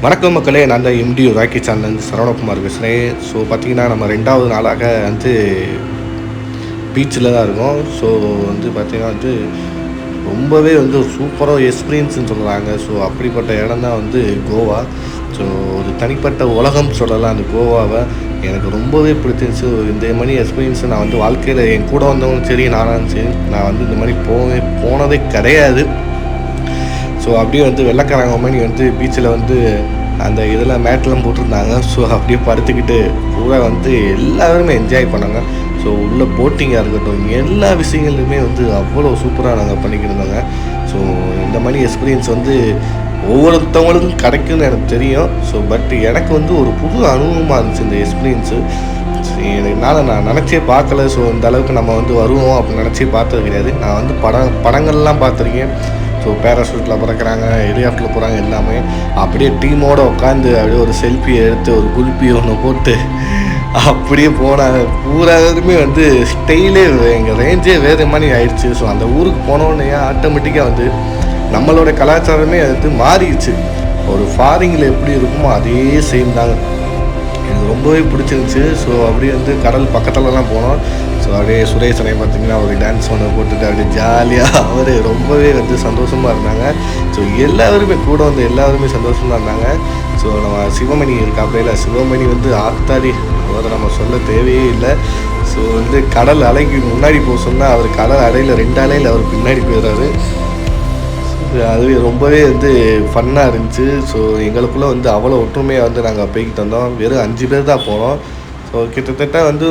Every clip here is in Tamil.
வணக்கம் மக்களே, நான் தான் எம்டி ராக்கி சேனல் சரவணகுமார் பேசுகிறேன். ஸோ பார்த்தீங்கன்னா நம்ம 2வது நாளாக வந்து பீச்சில் தான் இருக்கோம். ஸோ வந்து பார்த்திங்கன்னா வந்து ரொம்பவே வந்து சூப்பராக எக்ஸ்பீரியன்ஸ்னு சொல்கிறாங்க. ஸோ அப்படிப்பட்ட இடம் தான் வந்து கோவா. ஸோ ஒரு தனிப்பட்ட உலகம் சொல்லலாம் அந்த கோவாவை. எனக்கு ரொம்பவே பிடிச்சிருந்துச்சு. இந்த மாதிரி எக்ஸ்பீரியன்ஸை நான் வந்து வாழ்க்கையில் என் கூட வந்தவங்களும் சரி நானும் சரி நான் வந்து இந்த மாதிரி போனதே கிடையாது. ஸோ அப்படியே வந்து வெள்ளைக்காரங்க மாதிரி வந்து பீச்சில் வந்து அந்த இதெல்லாம் மேட்டெலாம் போட்டிருந்தாங்க. ஸோ அப்படியே படுத்துக்கிட்டு பூரா வந்து எல்லாருமே என்ஜாய் பண்ணாங்க. ஸோ உள்ள போட்டிங்காக இருக்கட்டும், எல்லா விஷயங்கள்லையுமே வந்து அவ்வளோ சூப்பராக நாங்கள் பண்ணிக்கிட்டு இருந்தாங்க. ஸோ இந்த மாதிரி எக்ஸ்பீரியன்ஸ் வந்து ஒவ்வொருத்தவங்களுக்கும் கிடைக்கும்னு எனக்கு தெரியும். ஸோ பட் எனக்கு வந்து ஒரு புது அனுபவமாக இருந்துச்சு இந்த எக்ஸ்பீரியன்ஸு. என்னால் நான் நினச்சே பார்க்கல. ஸோ இந்த அளவுக்கு நம்ம வந்து வருவோம் அப்படின்னு நினச்சே பார்த்தது கிடையாது. நான் வந்து படங்கள்லாம் பார்த்துருக்கேன். ஸோ பேராஷூட்டில் பறக்கிறாங்க, ஹெலிகாப்டரில் போகிறாங்க, எல்லாமே அப்படியே டீமோடு உட்காந்து அப்படியே ஒரு செல்ஃபி எடுத்து ஒரு குல்பி ஒன்று போட்டு அப்படியே போனாங்க. பூராருமே வந்து ஸ்டைலே எங்கள் ரேஞ்சே வேறு மாதிரி ஆயிடுச்சு. ஸோ அந்த ஊருக்கு போனோடனே ஆட்டோமேட்டிக்காக வந்து நம்மளோட கலாச்சாரமே வந்து மாறிடுச்சு. ஒரு ஃபாரிங்கில் எப்படி இருக்குமோ அதே சேம் தாங்க. எனக்கு ரொம்பவே பிடிச்சிருந்துச்சு. ஸோ அப்படியே வந்து கடல் பக்கத்துலலாம் போனோம். ஸோ அப்படியே சுரேஷனை பார்த்திங்கன்னா ஒரு டான்ஸ் ஒன்று போட்டுட்டு அப்படியே ஜாலியாக அவர் ரொம்பவே வந்து சந்தோஷமாக இருந்தாங்க. ஸோ எல்லாருமே கூட வந்து எல்லாருமே சந்தோஷமாக இருந்தாங்க. ஸோ நம்ம சிவமணி இருக்காப்புல, சிவமணி வந்து ஆத்தாடி அவரை நம்ம சொல்ல தேவையே இல்லை. ஸோ வந்து கடல் அலைக்கு முன்னாடி போக சொன்னால் அவர் கடல் அலையில் 2 அலையில் அவர் பின்னாடி போயிடுறாரு. அதுவே ரொம்பவே வந்து ஃபன்னாக இருந்துச்சு. ஸோ எங்களுக்குள்ளே வந்து அவ்வளோ ஒற்றுமையாக வந்து நாங்கள் போய்கிட்டு வந்தோம். வெறும் 5 பேர் தான் போனோம். ஸோ கிட்டத்தட்ட வந்து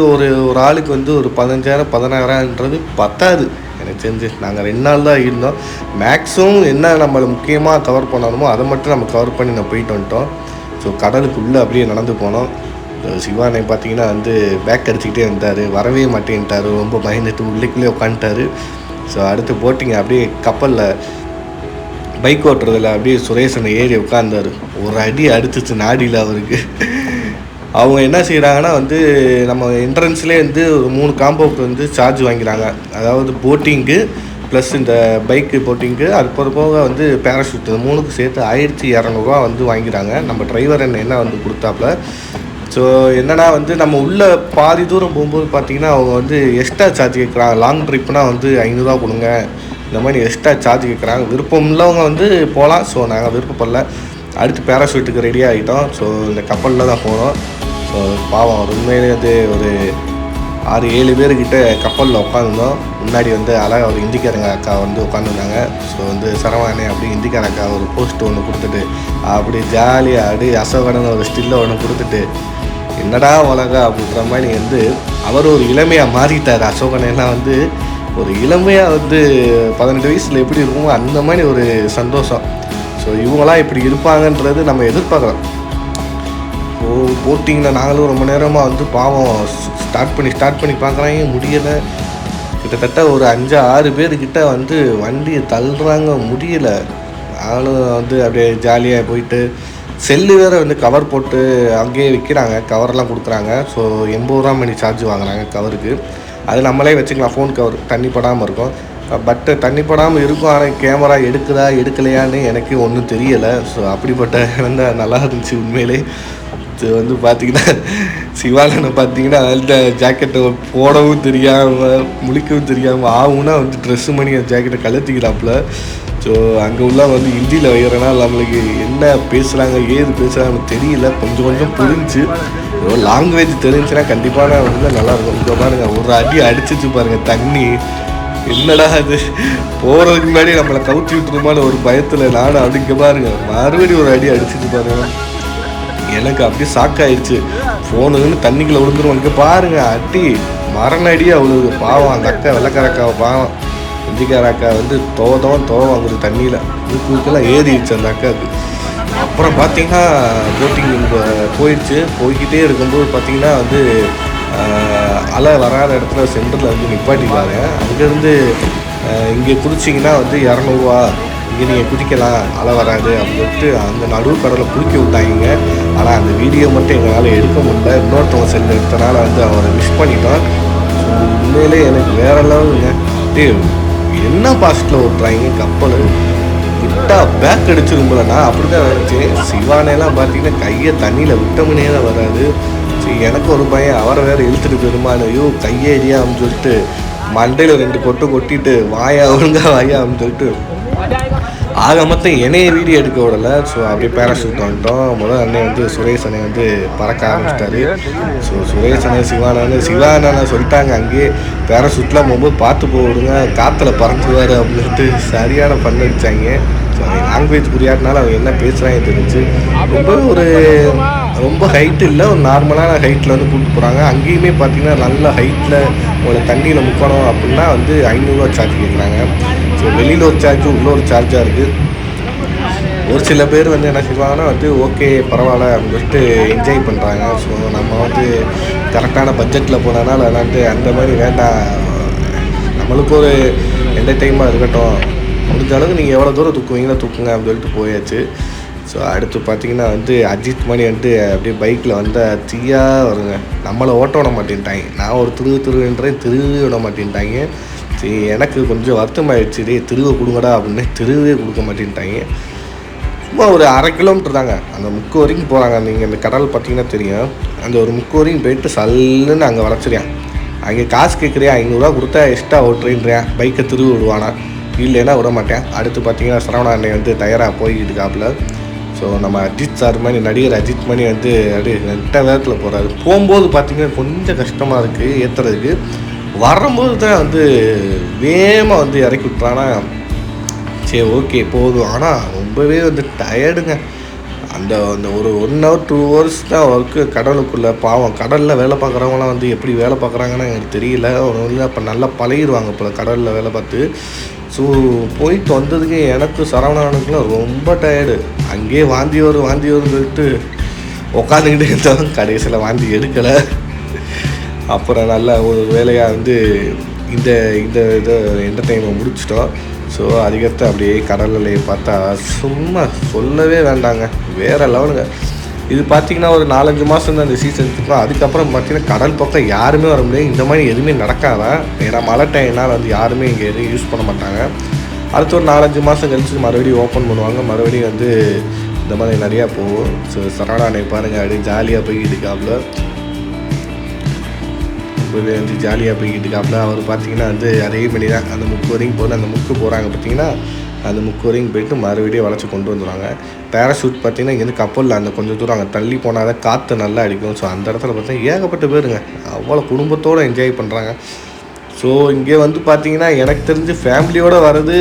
ஒரு ஆளுக்கு வந்து ஒரு 15,000 16,000ன்றது பத்தாது எனக்கு தெரிஞ்சு. நாங்கள் 2 நாள் தான் இருந்தோம். மேக்ஸிமம் என்ன நம்ம முக்கியமாக கவர் பண்ணணுமோ அதை மட்டும் நம்ம கவர் பண்ணி நான் போயிட்டு வந்துட்டோம். ஸோ கடலுக்குள்ளே அப்படியே நடந்து போனோம். சிவானை பார்த்தீங்கன்னா வந்து பேக் அடிச்சுக்கிட்டே இருந்தார், வரவே மாட்டேன்ட்டார், ரொம்ப பயந்துட்டு உள்ளேக்குள்ளே உட்காந்துட்டார். ஸோ அடுத்து போட்டிங்க அப்படியே கப்பலில் பைக் ஓட்டுறதில் அப்படியே சுரேஷனை ஏறி உட்காந்தார். ஒரு அடி அடிச்சிச்சு நாடியில் அவருக்கு. அவங்க என்ன செய்கிறாங்கன்னா வந்து நம்ம என்ட்ரன்ஸ்லேயே வந்து ஒரு 3 காம்போவுக்கு வந்து சார்ஜ் வாங்கிறாங்க. அதாவது போட்டிங்கு ப்ளஸ் இந்த பைக்கு போட்டிங்கு, அது போக வந்து பேராஷூட், 3க்கு சேர்த்து 1,200 வந்து வாங்கிறாங்க. நம்ம டிரைவர் என்ன வந்து கொடுத்தாப்புல. ஸோ என்னென்னா வந்து நம்ம உள்ளே பாதி தூரம் போகும்போது பார்த்திங்கன்னா அவங்க வந்து எக்ஸ்ட்ரா சார்ஜ் கேட்குறாங்க. லாங் ட்ரிப்னால் வந்து 500 கொடுங்க, இந்த மாதிரி எக்ஸ்ட்ரா சார்ஜ் கேட்குறாங்க. விருப்பம் உள்ளவங்க வந்து போகலாம். ஸோ நாங்கள் விருப்பப்படல. அடுத்து பேராஷூட்டுக்கு ரெடி ஆகிட்டோம். ஸோ இந்த கப்பலில் தான் போனோம். ஸோ பாவம் உண்மையிலே வந்து ஒரு 6-7 பேர்கிட்ட கப்பலில் உட்காந்துருந்தோம். முன்னாடி வந்து அழகாக ஒரு இந்திக்காரங்க அக்கா வந்து உட்காந்துருந்தாங்க. ஸோ வந்து சரவானே அப்படி இந்திக்கார அக்கா ஒரு போஸ்ட் ஒன்று கொடுத்துட்டு அப்படி ஜாலியாக அப்படி அசோகனு ஒரு ஸ்டில்லை ஒன்று கொடுத்துட்டு என்னடா உலகம் அப்படின்ற மாதிரி வந்து அவர் ஒரு இளமையாக மாறிட்டார். அசோகனெல்லாம் வந்து ஒரு இளமையாக வந்து 18 வயசில் எப்படி இருக்குமோ அந்த மாதிரி ஒரு சந்தோஷம். ஸோ இவங்களாம் இப்படி இருப்பாங்கன்றது நம்ம எதிர்பார்க்குறோம். ஸோ போட்டிங்கில் நாங்களும் ரொம்ப நேரமாக வந்து பாவம் ஸ்டார்ட் பண்ணி பார்க்குறாங்க, முடியலை. கிட்டத்தட்ட ஒரு 5-6 பேர்கிட்ட வந்து வண்டியை தள்ளுறாங்க, முடியலை. நானும் வந்து அப்படியே ஜாலியாக போயிட்டு செல்லு வேறு வந்து கவர் போட்டு அங்கேயே விற்கிறாங்க, கவர்லாம் கொடுக்குறாங்க. ஸோ 80 ரூபா மணி சார்ஜ் வாங்குறாங்க கவருக்கு. அது நம்மளே வச்சுக்கலாம், ஃபோன் கவர் தண்ணி படாமல் இருக்கும். பட்டு தண்ணி படாமல் இருக்கும். ஆனால் கேமரா எடுக்குதா எடுக்கலையான்னு எனக்கு ஒன்றும் தெரியலை. ஸோ அப்படிப்பட்ட வந்து நல்லா இருந்துச்சு உண்மையிலே. இது வந்து பார்த்திங்கன்னா சிவாலனை பார்த்திங்கன்னா அந்த ஜாக்கெட்டை போடவும் தெரியாமல் முழிக்கவும் தெரியாமல் ஆகும்னா வந்து ட்ரெஸ்ஸு பண்ணி அந்த ஜாக்கெட்டை கழுத்திக்கிறாப்புல. ஸோ அங்கே உள்ள வந்து ஹிந்தியில் வைக்கிறனால நம்மளுக்கு என்ன பேசுகிறாங்க ஏது பேசுகிறாங்கன்னு தெரியல. கொஞ்சம் புரிஞ்சு ஏதோ லாங்குவேஜ் தெரிஞ்சுன்னா கண்டிப்பான வந்து நல்லாயிருக்கும். இங்கே பாருங்கள் ஒரு அடி அடிச்சிச்சு பாருங்கள் தண்ணி. என்னடா அது போகிறதுக்கு முன்னாடி நம்மளை கவுத்தி விட்டுருமான்னு ஒரு பயத்தில் நானும் அப்படிங்க பாருங்கள் மறுபடியும் ஒரு அடி அடிச்சிட்டு பாருங்கள். எனக்கு அப்படியே ஷாக்காயிடுச்சு. ஃபோனுன்னு தண்ணிக்குள்ளே விழுந்துருவோம். பாருங்கள் அடி மரண அடியாக அவ்வளோ பாவம். அந்த அக்கா வெள்ளைக்காரக்காவை பாவம், இந்திக்கார அக்கா வந்து தோவ வாங்குது தண்ணியில் ஊக்கெல்லாம் ஏறிடுச்சு அந்த அக்காவுக்கு. அப்புறம் பார்த்திங்கன்னா போட்டிங் போய்கிட்டே இருக்கும்போது பார்த்திங்கன்னா வந்து அலை வராத இடத்துல சென்டரில் வந்து நிப்பாட்டிடுவாங்க. அங்கேருந்து இங்கே குதிச்சிங்கன்னா வந்து 200 ரூபா, இங்கே நீங்கள் குதிக்கலாம், அலை வராது அப்படின்ட்டு அந்த நடுவு கடலில் குளிக்க விட்டாங்க. ஆனால் அந்த வீடியோ மட்டும் எங்களால் எடுக்க முடியல. இன்னொருத்தவங்க செல்லு எடுத்தனால வந்து அவரை மிஸ் பண்ணிட்டோம். உண்மையிலே எனக்கு வேறு லெவலுங்க. என்ன பாஸ்ட்டில் ஓட்டுறாங்க கப்பல். விட்டா பேக் அடிச்சிரும்போலண்ணா அப்படி தான் நினச்சேன். சிவானெல்லாம் பார்த்தீங்கன்னா கையை தண்ணியில் விட்டமுனே தான் வராது. சரி எனக்கு ஒரு பையன் அவரை வேறு இழுத்துட்டு போயிருமான்னு, ஐயோ கையே எரியா அப்படின்னு சொல்லிட்டு மண்டையில் 2 கொட்டு கொட்டிட்டு வாயா ஒழுங்கா வாயா அப்படின்னு சொல்லிட்டு ஆக மொத்தம் என்னைய வீடியோ எடுக்க விடலை. ஸோ அப்படியே பேராஷூட் வந்துட்டோம். முதல் அண்ணன் வந்து சுரேஷ் அண்ணன் வந்து பறக்க ஆரம்பிச்சிட்டாரு. ஸோ சுரேஷ் அண்ணன் சிவானண்ணன் சொல்லிட்டாங்க அங்கேயே பேராஷூட்லாம் போகும்போது பார்த்து போடுங்க, காற்றுல பறந்துருவார் அப்படின்ட்டு சரியான பண்ண வச்சாங்க. ஸோ லாங்குவேஜ் புரியாதனால அவங்க என்ன பேசுகிறாங்க தெரிஞ்சு ரொம்ப ஹைட்டு இல்லை, ஒரு நார்மலான ஹைட்டில் வந்து கூப்பிட்டு போகிறாங்க. அங்கேயுமே பார்த்தீங்கன்னா நல்ல ஹைட்டில் உங்களை தண்ணியில் முக்கணும் அப்படின்னா வந்து 500 ரூபா சார்ஜ் கேட்குறாங்க. ஸோ வெளியில் ஒரு சார்ஜ் உள்ள ஒரு சார்ஜாக இருக்குது. ஒரு சில பேர் வந்து என்ன செய்வாங்கன்னா வந்து ஓகே பரவாயில்ல அப்படின்னு சொல்லிட்டு என்ஜாய் பண்ணுறாங்க. ஸோ நம்ம வந்து கரெக்டான பட்ஜெட்டில் போனதுனால வந்து அந்த மாதிரி வேண்டாம், நம்மளுக்கு ஒரு என்டர்டெயின்மெண்ட் இருக்கட்டும், முடிஞ்ச அளவுக்கு நீங்கள் எவ்வளோ தூரம் தூக்குவீங்களோ தூக்குங்க அப்படின்னு சொல்லிட்டு போயாச்சு. ஸோ அடுத்து பார்த்தீங்கன்னா வந்து அஜித் மணி வந்து அப்படியே பைக்கில் வந்தால் தீயா வருங்க. நம்மளை ஓட்ட விட மாட்டேன்ட்டாங்க. நான் ஒரு திருவுன்றேன், விட மாட்டேன்ட்டாங்க. சரி எனக்கு கொஞ்சம் வருத்தமாகிடுச்சு, திருவை கொடுங்கடா அப்படின்னு. திருவே கொடுக்க மாட்டேன்ட்டாங்க. சும்மா ஒரு 1/2 கிலோமீட்டர் தாங்க, அந்த முக்கு வரைக்கும் போகிறாங்க. நீங்கள் அந்த கடல் பார்த்தீங்கன்னா தெரியும், அந்த ஒரு முக்கு வரைக்கும் போயிட்டு சல்லுன்னு அங்கே வளைச்சிறியான். அங்கே காசு கேட்குறியா, 500 ரூபா கொடுத்தா எக்ஸ்ட்ரா ஓட்டுறேன்றியான். பைக்கை திருவி விடுவானா, இல்லைன்னா விட மாட்டேன். அடுத்து பார்த்தீங்கன்னா சரவணா அண்ணன் வந்து தயாராக போய்கிட்டு இருக்காப்புல. ஸோ நம்ம அஜித் சார் மாதிரி நடிகர் அஜித் மணி வந்து அப்படியே 2 நேரத்தில் போகிறாரு. போகும்போது பார்த்திங்கன்னா கொஞ்சம் கஷ்டமாக இருக்குது ஏற்றுறதுக்கு. வரும்போது தான் வந்து வேகமாக வந்து இறக்கி விட்றானா, சரி ஓகே போதும். ஆனால் ரொம்பவே வந்து டயர்டுங்க. அந்த அந்த ஒரு 1 hour 2 hours தான் ஒர்க்கு கடலுக்குள்ளே. பாவம் கடலில் வேலை பார்க்குறவங்களாம் வந்து எப்படி வேலை பார்க்குறாங்கன்னு எனக்கு தெரியல. ஒன்றும் அப்போ நல்லா பழகிடுவாங்க இப்போ கடலில் வேலை பார்த்து. ஸோ போயிட்டு வந்ததுக்கு எனக்கு சரவணனுக்குலாம் ரொம்ப டயர்டு. அங்கேயே வாந்தி வரும்னு சொல்லிட்டு உட்காந்துக்கிட்டே இருந்தாலும் கடைசியில் வாந்தி எடுக்கலை. அப்புறம் நல்லா ஒரு வேலையாக வந்து இந்த இதை என்டர்டெயின்மெண்ட் முடிச்சிட்டோம். ஸோ அதுக்கடுத்து அப்படியே கடல் அலையை பார்த்தா சும்மா சொல்லவே வேண்டாங்க, வேறு லெவலுங்க. இது பார்த்திங்கன்னா ஒரு 4-5 மாதம் தான் இந்த சீசன் இருக்கும். அதுக்கப்புறம் பார்த்திங்கன்னா கடல் பக்கம் யாருமே வர முடியாது. இந்த மாதிரி எதுவுமே நடக்காதான். ஏன்னா மழை டைம்னால் வந்து யாருமே இங்கே எதுவும் யூஸ் பண்ண மாட்டாங்க. அடுத்து ஒரு 4-5 மாதம் கழிச்சு மறுபடியும் ஓப்பன் பண்ணுவாங்க. மறுபடியும் வந்து இந்த மாதிரி நிறையா போகும். ஸோ சரவணானை பாருங்கள் அப்படியே ஜாலியாக போய்கிட்டு இருக்காப்புல. ரொம்பவே வந்து ஜாலியாக போய்கிட்டு இருக்காப்புல. அவர் பார்த்திங்கன்னா வந்து அதே மாதிரி தான் அந்த முக்கு வரைக்கும் போகல. அந்த முக்கு போகிறாங்க பார்த்திங்கன்னா, அந்த முக்கு வரைக்கும் போய்ட்டு மறுபடியும் வளைச்சி கொண்டு வந்துடுவாங்க. பேராஷூட் பார்த்திங்கன்னா இங்கேருந்து கப்பலில் அந்த கொஞ்சம் தூரம் அங்கே தள்ளி போனால் தான் காற்று நல்லா அடிக்கும். ஸோ அந்த இடத்துல பார்த்தீங்கன்னா ஏகப்பட்ட பேருங்க அவ்வளோ குடும்பத்தோடு என்ஜாய் பண்ணுறாங்க. ஸோ இங்கே வந்து பார்த்திங்கன்னா எனக்கு தெரிஞ்சு ஃபேமிலியோடு வர்றது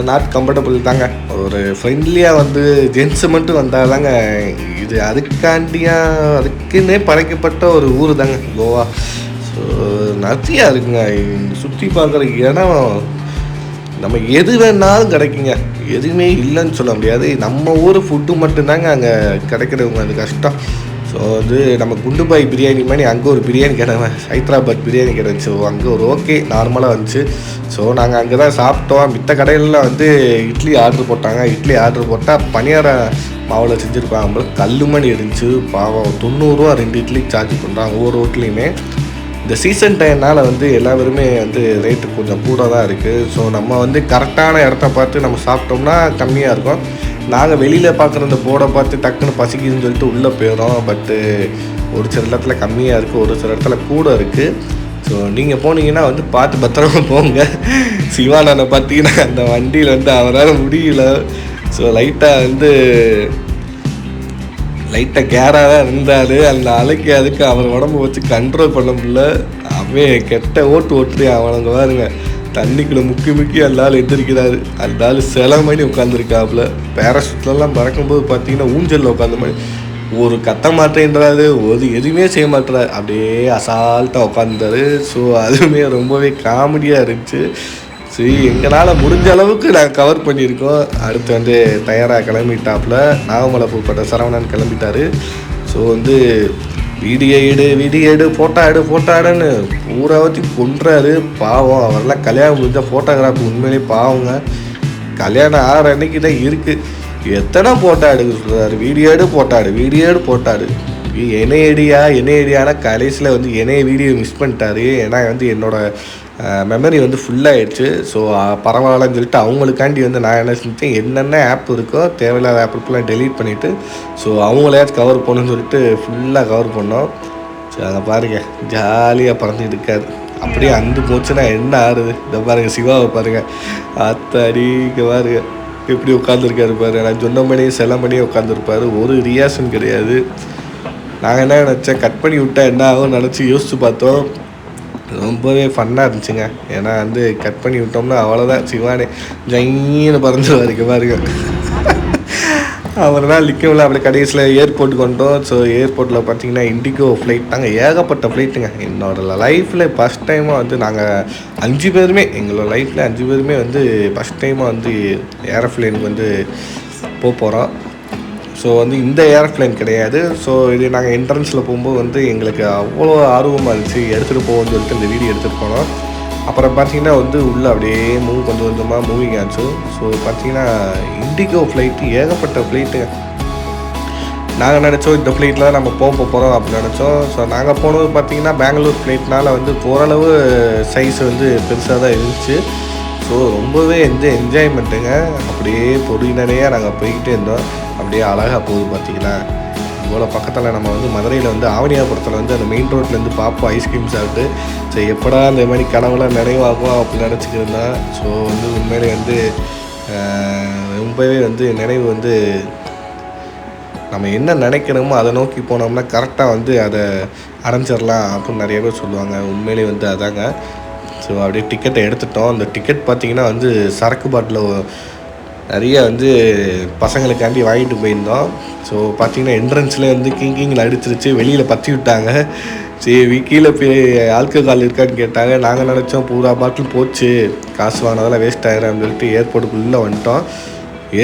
நாட் கம்ஃபர்டபுள் தாங்க. ஒரு ஃப்ரெண்ட்லியாக வந்து ஜென்ஸு மட்டும் வந்தால் தாங்க இது. அதுக்குன்னே படைக்கப்பட்ட ஒரு ஊர் தாங்க கோவா. ஸோ நிறையா இருக்குங்க சுற்றி பார்க்குற இடம். நம்ம எது வேணாலும் கிடைக்குங்க, எதுவுமே இல்லைன்னு சொல்ல முடியாது. நம்ம ஊர் ஃபுட்டு மட்டும்தாங்க அங்கே கிடைக்கிறவங்க அது கஷ்டம். ஸோ வந்து நம்ம குண்டுபாய் பிரியாணி மாதிரி அங்கே ஒரு பிரியாணி கடை, ஹைதராபாத் பிரியாணி கடை இருந்துச்சு. அங்கே ஒரு ஓகே நார்மலாக வந்துச்சு. ஸோ நாங்கள் அங்கே தான் சாப்பிட்டோம். மித்த கடையிலலாம் வந்து இட்லி ஆர்டர் போட்டாங்க. இட்லி ஆர்டர் போட்டால் பனியார மாவில் செஞ்சுருப்பாங்க. கல் மணி இருந்துச்சு. பாவம் 90 ரூபா 2 இட்லி சார்ஜ் பண்ணுறாங்க ஒவ்வொரு ஹோட்டலையுமே. இந்த சீசன் டைம்னால் வந்து எல்லாருமே வந்து ரேட்டு கொஞ்சம் கூட தான் இருக்குது. ஸோ நம்ம வந்து கரெக்டான இடத்த பார்த்து நம்ம சாப்பிட்டோம்னா கம்மியாக இருக்கும். நாங்கள் வெளியில் பார்க்குற இந்த போர்டை பார்த்து டக்குன்னு பசிக்குதுன்னு சொல்லிட்டு உள்ளே போயிடும். பட்டு ஒரு சில இடத்துல கம்மியாக இருக்குது, ஒரு சில இடத்துல கூட இருக்குது. ஸோ நீங்கள் போனீங்கன்னா வந்து பார்த்து பத்திரமா போங்க. சிவானனை பார்த்தீங்கன்னா அந்த வண்டியில் வந்து அவரால் முடியல. ஸோ லைட்டாக கேராக தான் இருந்தார். அந்த அலைக்கு அதுக்கு அவர் உடம்பு வச்சு கண்ட்ரோல் பண்ண முடியல. அவன் கெட்ட ஓட்டுறேன். அவனுங்க பாருங்க தண்ணிக்குள்ளே முக்கி எல்லாரும் எந்திரிக்கிறாரு. எல்லாரும் சில மணி உட்காந்துருக்காப்புல. பேராஷூட்லலாம் பறக்கும்போது பார்த்தீங்கன்னா ஊஞ்சலில் உட்காந்த மாதிரி ஒரு கத்த மாட்டேன்றாரு, எதுவுமே செய்ய மாட்டேறாரு, அப்படியே அசால்ட்டாக உட்காந்துட்டாரு. ஸோ அதுவுமே ரொம்பவே காமெடியாக இருந்துச்சு. சரி எங்களால் முடிஞ்ச அளவுக்கு நாங்கள் கவர் பண்ணியிருக்கோம். அடுத்து வந்து தயாராக கிளம்பிட்டாப்புல. நாகமலை பூப்பட்ட சரவணன் கிளம்பிட்டார். ஸோ வந்து வீடியோ எடு ஃபோட்டோ எடுன்னு பூராவத்தி கொன்றாரு. பாவம் அவரெல்லாம் கல்யாணம் முடிஞ்சால் ஃபோட்டோகிராஃபி உண்மையிலே பாவங்க. கல்யாணம் ஆகிற அன்னைக்கு தான் இருக்குது. எத்தனை ஃபோட்டோ எடுக்க சொல்கிறாரு, வீடியோ எடு போட்டாடு. என்ன ஐடியானா கடைசியில் வந்து என்னைய வீடியோ மிஸ் பண்ணிட்டாரு. ஏன்னா வந்து என்னோடய மெமரி வந்து ஃபுல்லாகிடுச்சு. ஸோ பரவாயில்லன்னு சொல்லிட்டு அவங்களுக்காண்டி வந்து நான் என்ன செஞ்சேன், என்னென்ன ஆப் இருக்கோ தேவையில்லாத ஆப்புக்கெலாம் டெலீட் பண்ணிவிட்டு ஸோ அவங்களையாச்சும் கவர் பண்ணணும்னு சொல்லிட்டு ஃபுல்லாக கவர் பண்ணோம். ஸோ அதை பாருங்கள், ஜாலியாக பறந்துட்டு இருக்காது. அப்படியே அந்து போச்சுன்னா என்ன ஆறுது. இதை பாருங்கள், சிவாவை பாருங்கள், அத்தடிக்க பாருங்க எப்படி உட்காந்துருக்காரு பாரு. நான் சொன்ன மணி செல மணியே உட்காந்துருப்பாரு, ஒரு ரியாக்ஷன் கிடையாது. நாங்கள் என்ன நினச்சேன், கட் பண்ணி விட்டா என்ன ஆகும் நினச்சி யோசிச்சு பார்த்தோம். ரொம்பவே ஃபன்னாக இருந்துச்சுங்க. ஏன்னா வந்து கட் பண்ணி விட்டோம்னா அவ்வளோதான், சிவானே ஜங்கின்னு பறந்துருவாருங்க பாருங்க. அவர் தான் நிற்கவில்லை. அப்படி கடைசியில் ஏர்போர்ட்டுக்கு வந்துட்டோம். ஸோ ஏர்போர்ட்டில் பார்த்தீங்கன்னா இண்டிகோ ஃப்ளைட் தாங்க, ஏகப்பட்ட ஃப்ளைட்டுங்க. என்னோட லைஃப்பில் ஃபஸ்ட் டைமாக வந்து நாங்கள் 5 பேருமே, எங்களோட லைஃப்பில் 5 பேருமே வந்து ஃபஸ்ட் டைமாக வந்து ஏரோப்ளேனுக்கு வந்து போகிறோம். ஸோ வந்து இந்த ஏரோப்ளேன் கிடையாது. ஸோ இது நாங்கள் என்ட்ரன்ஸில் போகும்போது வந்து எங்களுக்கு அவ்வளோ ஆர்வமாக இருந்துச்சு, எடுத்துகிட்டு போவோம்னு சொல்லிட்டு இந்த வீடியோ எடுத்துகிட்டு போனோம். அப்புறம் பார்த்தீங்கன்னா வந்து உள்ளே அப்படியே கொஞ்சம் கொஞ்சமாக மூவிங் ஆச்சு. ஸோ பார்த்தீங்கன்னா இண்டிகோ ஃப்ளைட்டு, ஏகப்பட்ட ஃப்ளைட்டுங்க. நாங்கள் நினச்சோம் இந்த ஃப்ளைட்டில் தான் நம்ம போகிறோம் அப்படின்னு நினச்சோம். ஸோ நாங்கள் போனது பார்த்தீங்கன்னா பெங்களூர் ஃப்ளைட்னால் வந்து ஓரளவு சைஸ் வந்து பெருசாக தான் இருந்துச்சு. ஸோ ரொம்பவே என்ஜாய்மெண்ட்டுங்க. அப்படியே பொடிநடையாக நாங்கள் போய்கிட்டே இருந்தோம். அப்படியே அழகாக போகுது பார்த்தீங்கன்னா. இவ்வளோ பக்கத்தில் நம்ம வந்து மதுரையில் வந்து ஆவணியாபுரத்தில் வந்து அந்த மெயின் ரோட்லேருந்து பார்ப்போம் ஐஸ்கிரீம் சாப்பிட்டு. ஸோ எப்படா இந்த மாதிரி கனவுலாம் நினைவாகும் அப்படின்னு நினச்சிக்கிருந்தேன். ஸோ வந்து உண்மையிலே வந்து ரொம்பவே வந்து நினைவு வந்து நம்ம என்ன நினைக்கிறோமோ அதை நோக்கி போனோம்னா கரெக்டாக வந்து அதை அடைஞ்சிடலாம் அப்படின்னு நிறைய பேர் சொல்லுவாங்க. உண்மையிலே வந்து அதாங்க. ஸோ அப்படியே டிக்கெட்டை எடுத்துட்டோம். அந்த டிக்கெட் பார்த்திங்கன்னா வந்து சரக்கு பாட்டில் நிறைய வந்து பசங்களுக்காண்டி வாங்கிட்டு போயிருந்தோம். ஸோ பார்த்திங்கன்னா என்ட்ரன்ஸ்லேயே வந்து கிங்கிங்கில் அடிச்சிருச்சு, வெளியில் பற்றி விட்டாங்க. சரி கீழே போய் ஆல்கஹால் இருக்கான்னு கேட்டாங்க. நாங்கள் நினச்சோம் பூரா பாட்டில் போச்சு, காசு வாங்கினதெல்லாம் வேஸ்ட் ஆகிடும் சொல்லிட்டு ஏர்போர்ட்டுக்குள்ளே வந்துட்டோம்.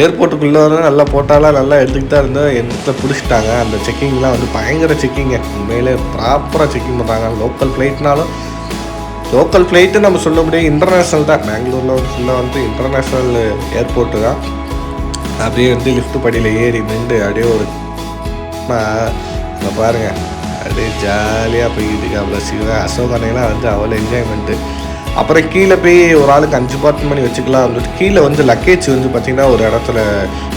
ஏர்போர்ட்டுக்குள்ளே வந்து நல்லா போட்டாலாம் நல்லா எடுத்துக்கிட்டு தான் இருந்தோம். இடத்துல பிடிச்சிட்டாங்க. அந்த செக்கிங்லாம் வந்து பயங்கர செக்கிங்க. உண்மையிலே ப்ராப்பராக செக்கிங் பண்ணுறாங்க. லோக்கல் ஃப்ளைட்டு நம்ம சொல்ல முடியாது, இன்டர்நேஷ்னல் தான். பெங்களூரில் வந்து ஃபுல்லாக வந்து இன்டர்நேஷ்னல் ஏர்போர்ட்டு தான். அப்படியே வந்து லிஃப்ட் படியில் ஏறி நின்று அப்படியே ஒரு பாருங்கள், அப்படியே ஜாலியாக போய்கிட்டு அவ்வளோ அசோகனைலாம் வந்து அவ்வளோ என்ஜாய்மெண்ட்டு. அப்புறம் கீழே போய் ஒரு ஆளுக்கு 5 பார்ட் பண்ணி வச்சுக்கலாம் அப்படின்ட்டு கீழே வந்து லக்கேஜ் வந்து பார்த்திங்கன்னா ஒரு இடத்துல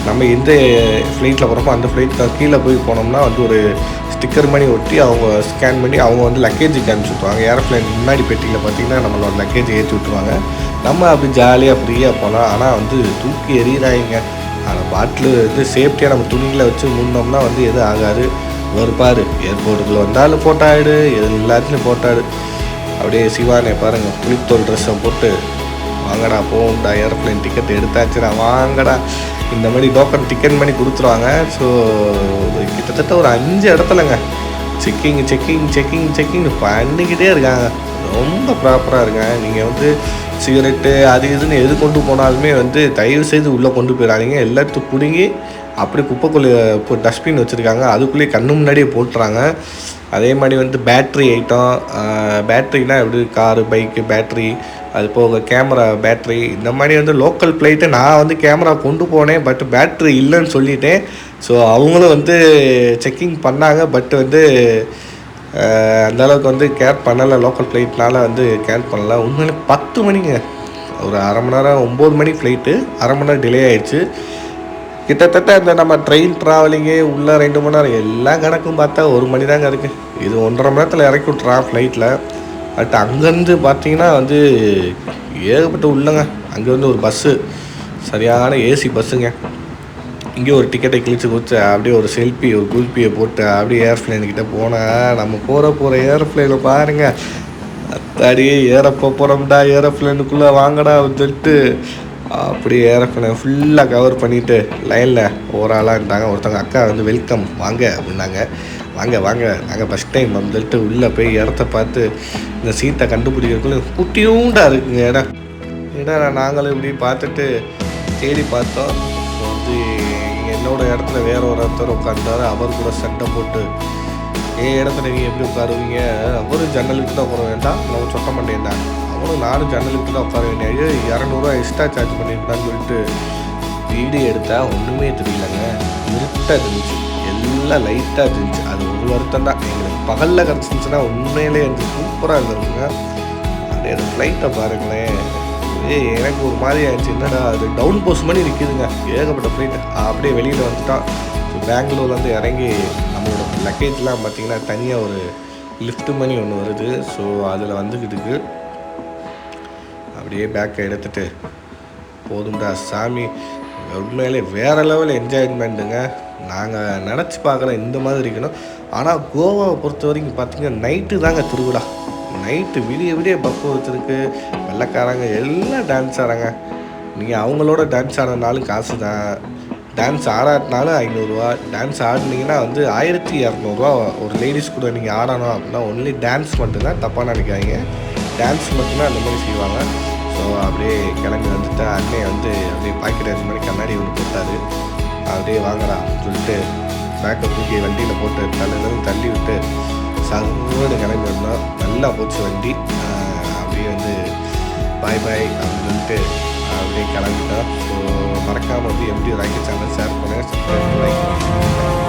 நம்ம எந்த ஃப்ளைட்டில் போகிறோமோ அந்த ஃப்ளைட்டில் கீழே போய் போனோம்னா வந்து ஒரு ஸ்டிக்கர் மாதிரி ஒட்டி அவங்க ஸ்கேன் பண்ணி அவங்க வந்து லக்கேஜுக்கு அனுப்பிச்சி விட்ருவாங்க. ஏரோப்ளைன் முன்னாடி பெட்டியில் பார்த்திங்கன்னா நம்மளோட லக்கேஜ் ஏற்றி விட்ருவாங்க. நம்ம அப்படி ஜாலியாக ஃப்ரீயாக போகலாம். ஆனால் வந்து தூக்கி எறிகிறாங்க. அந்த பாட்டில் வந்து சேஃப்டியாக நம்ம துணிகளை வச்சு முன்னோம்னா வந்து எதுவும் ஆகாது. ஒரு பாரு ஏர்போர்ட்டுக்குள்ளே வந்தாலும் போட்டாடு, எல்லாத்துலேயும் போட்டாடு. அப்படியே சிவானே பாருங்கள், புளித்தோல் ட்ரெஸ்ஸை போட்டு வாங்கடா போகும்டா, ஏரோப்ளைன் டிக்கெட் எடுத்தாச்சுடா வாங்கடா, இந்த மாதிரி டோக்கன் டிக்கெட் பண்ணி கொடுத்துருவாங்க. ஸோ கிட்டத்தட்ட ஒரு 5 இடத்துலங்க செக்கிங் பண்ணிக்கிட்டே இருக்காங்க. ரொம்ப ப்ராப்பராக இருக்காங்க. நீங்கள் வந்து சிகரெட்டு அது இதுன்னு எது கொண்டு போனாலுமே வந்து தயவு செய்து உள்ளே கொண்டு போயிடாதீங்க. எல்லாத்துக்கும் பிடுங்கி அப்படி குப்பைக்குள்ளே இப்போ டஸ்ட்பின் வச்சுருக்காங்க, அதுக்குள்ளேயே கண்ணு முன்னாடியே போட்டுறாங்க. அதே மாதிரி வந்து பேட்ரி ஐட்டம், பேட்ரினா எப்படி காரு பைக்கு பேட்ரி, அது போக கேமரா பேட்ரி, இந்த மாதிரி வந்து லோக்கல் ஃப்ளைட்டு நான் வந்து கேமரா கொண்டு போனேன், பட் பேட்ரி இல்லைன்னு சொல்லிட்டேன். ஸோ அவங்களும் வந்து செக்கிங் பண்ணாங்க, பட் வந்து அந்தளவுக்கு வந்து கேர் பண்ணலை. லோக்கல் ஃப்ளைட்னால் வந்து கேர் பண்ணலை. உண்மையிலே 10 மணிங்க, ஒரு அரை மணி நேரம், 9 மணி ஃப்ளைட்டு, அரை மணி நேரம் டிலே ஆகிடுச்சு. கிட்டத்தட்ட இந்த நம்ம ட்ரெயின் ட்ராவலிங்கே உள்ளே 2 மணி நேரம், எல்லா கணக்கும் பார்த்தா 1 மணி தாங்க இருக்குது. இது 1.5 மணி நேரத்தில் இறக்கி விட்றான் ஃப்ளைட்டில். பட் அங்கேருந்து பார்த்தீங்கன்னா வந்து ஏகப்பட்ட உள்ளங்க. அங்கே வந்து ஒரு பஸ்ஸு, சரியான ஏசி பஸ்ஸுங்க. இங்கே ஒரு டிக்கெட்டை கிழிச்சு கொடுத்து அப்படியே ஒரு செல்ஃபி, ஒரு குல்பியை போட்டு அப்படியே ஏரோப்ளைன்கிட்ட போனால் நம்ம போகிற ஏரோப்ளைனில் பாருங்கள், அத்தாடியே போகிறோம்டா ஏரோப்ளைனுக்குள்ளே வாங்கடா அப்படின்னு சொல்லிட்டு அப்படியே ஏரோப்ளைனை ஃபுல்லாக கவர் பண்ணிவிட்டு லைனில் ஓவராலாக இருந்தாங்க. ஒருத்தவங்க அக்கா வந்து வெல்கம் வாங்க அப்படின்னாங்க. வாங்க நாங்கள் ஃபஸ்ட் டைம் அப்படின்னு சொல்லிட்டு உள்ளே போய் இடத்த பார்த்து இந்த சீட்டை கண்டுபிடிக்கிறதுக்குள்ள குட்டியூண்டாக இருக்குங்க இடம். நாங்களும் இப்படி பார்த்துட்டு தேடி பார்த்தோம். ஸோ வந்து என்னோடய இடத்துல வேற ஒரு ஒருத்தர் உட்காந்தாரு. அவர் கூட சண்டை போட்டு இடத்துல நீங்கள் எப்படி உட்காருவீங்க, அவரும் ஜன்னலுக்கு தான் உட்கார வேண்டாம், நம்ம சொட்ட மாட்டேன்டா, அவனும் நானும் ஜன்னலுக்கு தான் உட்கார வேண்டிய 200 எக்ஸ்ட்ரா சார்ஜ் பண்ணியிருந்தான்னு சொல்லிட்டு வீடியோ எடுத்தால் ஒன்றுமே தெரியலங்க. இருட்டாக இருந்துச்சு, எல்லாம் லைட்டாக இருந்துச்சு. அது ஒரு வருத்தம் தான். எங்களுக்கு பகலில் கிடச்சிருந்துச்சுன்னா உண்மையிலே எனக்கு சூப்பராக இருந்ததுங்க. அந்த ஃப்ளைட்டை பாருங்களேன். எனக்கு ஒரு மாதிரி ஆயிடுச்சு, என்னடா அது டவுன் போஸ்ட் பண்ணி நிற்கிதுங்க, ஏகப்பட்ட ஃப்ளைட்டு. அப்படியே வெளியில் வந்துட்டான். பெங்களூர்லேருந்து இறங்கி நம்மளோட லக்கேஜ்லாம் பார்த்திங்கன்னா தனியாக ஒரு லிஃப்ட் மணி ஒன்று வருது. ஸோ அதில் வந்துக்கிட்டு அப்படியே பேக்கை எடுத்துகிட்டு போதும்டா சாமி. உண்மையிலே வேறு லெவல் என்ஜாய்மெண்ட்டுங்க. நாங்கள் நினச்சி பார்க்கல இந்த மாதிரி இருக்கணும். ஆனால் கோவாவை பொறுத்த வரைக்கும் பார்த்திங்கன்னா நைட்டு தாங்க திருவிழா. நைட்டு விடிய விடிய பப்பு வச்சுருக்கு. வெள்ளைக்காரங்க எல்லாம் டான்ஸ் ஆடுறாங்க. நீங்கள் அவங்களோட டான்ஸ் ஆடினாலும் காசு தான், டான்ஸ் ஆடாட்டினாலும் 500 டான்ஸ் ஆடினீங்கன்னா வந்து 1200 ஒரு லேடிஸ் கூட நீங்கள் ஆடணும் அப்படின்னா ஒன்லி டான்ஸ் மட்டும்தான், தப்பாக நினைக்காதீங்க. டான்ஸ் மட்டும்தான் அந்த மாதிரி செய்வாங்க. ஸோ அப்படியே கிளம்பி வந்துட்டு அண்ணே வந்து அப்படியே பாக்கெட் அஞ்சு மணி கண்ணாடி ஒன்று போட்டார். அப்படியே வாங்கடா சொல்லிட்டு பேக்கை தூக்கி வண்டியில் போட்டு தலையிலேருந்து தள்ளி விட்டு சர்வன்னு கிளம்பி வந்தோம். நல்லா போச்சு வண்டி. அப்படியே வந்து பாய் பாய் அப்படின்னு சொல்லிட்டு அப்படியே கிளம்பிட்டோம். ஸோ மறக்காமல் வந்து MT ராக்கெட் சேனல் ஷேர் பண்ணுங்கள், சப்ஸ்கிரைப் பண்ணுங்கள்.